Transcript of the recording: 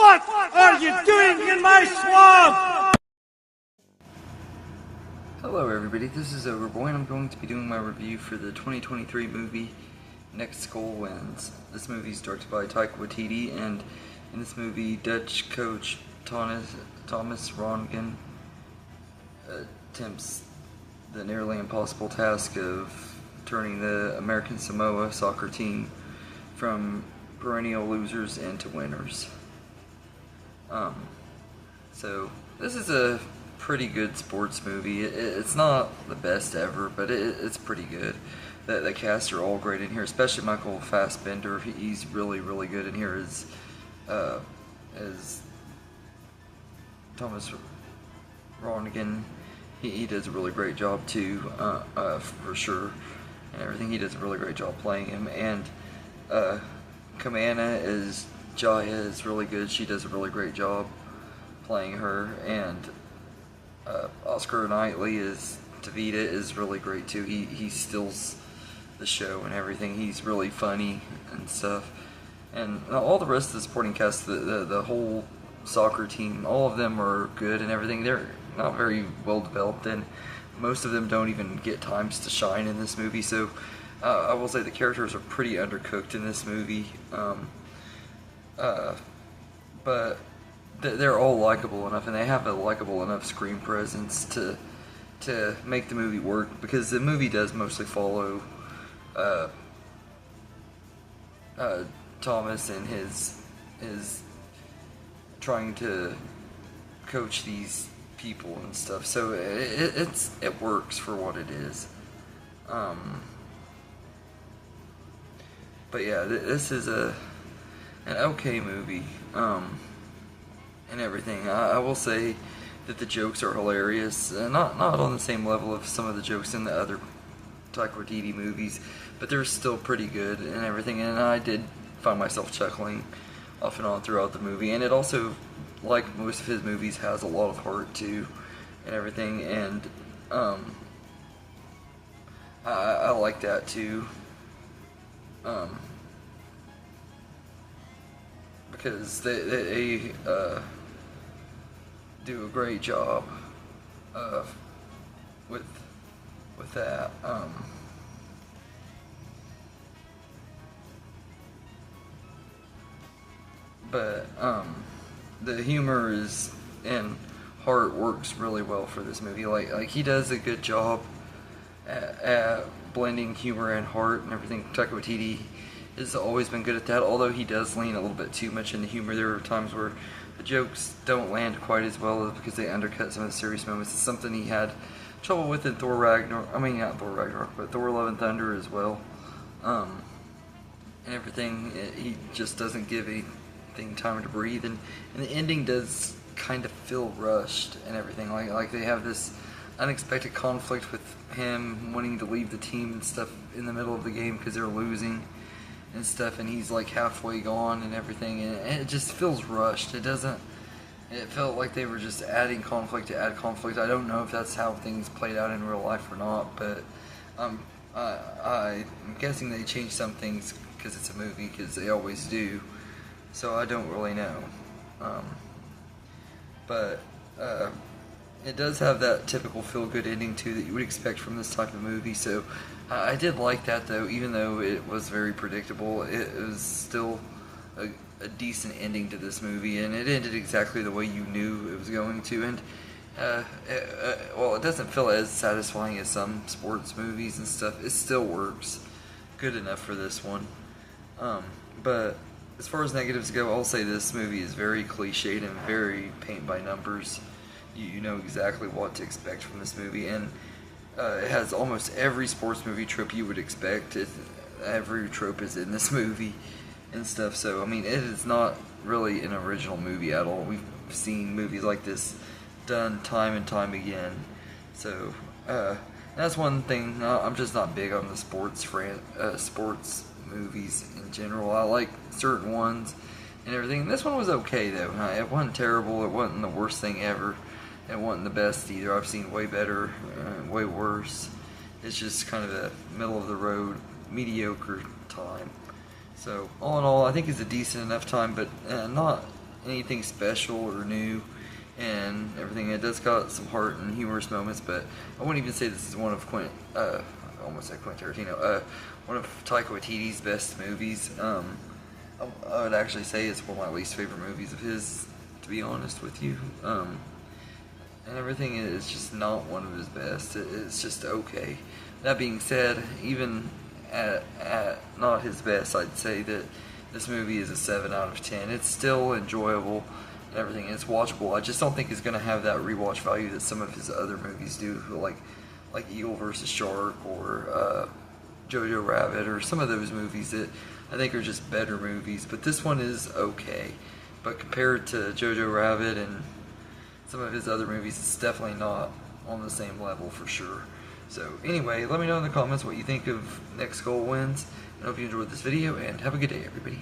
What are you doing in my swamp? Hello everybody, this is Overboy and I'm going to be doing my review for the 2023 movie Next Goal Wins. This movie is directed by Taika Waititi, and in this movie Dutch coach Thomas Rongen attempts the nearly impossible task of turning the American Samoa soccer team from perennial losers into winners. So this is a pretty good sports movie. It's not the best ever, but it's pretty good. The cast are all great in here, especially Michael Fassbender. He's really good in here as Thomas Rongen. He does a really great job too, for sure, and everything. He does a really great job playing him. And Kamana is Jaya is really good. She does a really great job playing her. And Oscar Knightley is Tavita is really great too. He steals the show and everything. He's really funny and stuff. And all the rest of the supporting cast, the whole soccer team, all of them are good and everything. They're not very well developed, and most of them don't even get times to shine in this movie. So I will say the characters are pretty undercooked in this movie. But they're all likable enough, and they have a likable enough screen presence to make the movie work, because the movie does mostly follow Thomas and his trying to coach these people and stuff. So it works for what it is. But yeah, this is an okay movie, and everything. I will say that the jokes are hilarious. Not on the same level of some of the jokes in the other Taika Waititi movies, but they're still pretty good and everything. And I did find myself chuckling off and on throughout the movie. And it also, like most of his movies, has a lot of heart too and everything. And I like that too. Because they do a great job with that. But the humor and heart works really well for this movie. Like he does a good job at blending humor and heart and everything. Taika Waititi has always been good at that, although he does lean a little bit too much into humor. There are times where the jokes don't land quite as well because they undercut some of the serious moments. It's something he had trouble with in Thor Ragnarok. I mean, not Thor Ragnarok, but Thor Love and Thunder as well. And everything, he just doesn't give anything time to breathe. And the ending does kind of feel rushed and everything. Like they have this unexpected conflict with him wanting to leave the team and stuff in the middle of the game because they're losing and stuff, and he's like halfway gone and everything, and it just feels rushed. It felt like they were just adding conflict to add conflict. I don't know if that's how things played out in real life or not, but I'm guessing they changed some things because it's a movie, because they always do, so I don't really know. But it does have that typical feel-good ending too that you would expect from this type of movie. So I did like that, though, even though it was very predictable. It was still a decent ending to this movie, and it ended exactly the way you knew it was going to. And well, it doesn't feel as satisfying as some sports movies and stuff. It still works good enough for this one. But as far as negatives go, I'll say this movie is very cliched and very paint by numbers. You know exactly what to expect from this movie, and it has almost every sports movie trope you would expect. Every trope is in this movie and stuff. So I mean, it is not really an original movie at all. We've seen movies like this done time and time again. So that's one thing. I'm just not big on the sports movies in general. I like certain ones and everything. This one was okay though. It wasn't terrible. It wasn't the worst thing ever. It wasn't the best either. I've seen way better, way worse. It's just kind of a middle of the road, mediocre time. So all in all, I think it's a decent enough time, but not anything special or new and everything. It does got some heart and humorous moments, but I wouldn't even say this is one of I almost said Quentin Tarantino, one of Taika Waititi's best movies. I would actually say it's one of my least favorite movies of his, to be honest with you. And everything is just not one of his best. It's just okay. That being said, even at not his best, I'd say that this movie is a 7 out of 10. It's still enjoyable and everything. It's watchable. I just don't think it's going to have that rewatch value that some of his other movies do, like Eagle vs. Shark or Jojo Rabbit or some of those movies that I think are just better movies. But this one is okay. But compared to Jojo Rabbit and some of his other movies, it's definitely not on the same level for sure. So anyway, let me know in the comments what you think of Next Goal Wins. I hope you enjoyed this video, and have a good day, everybody.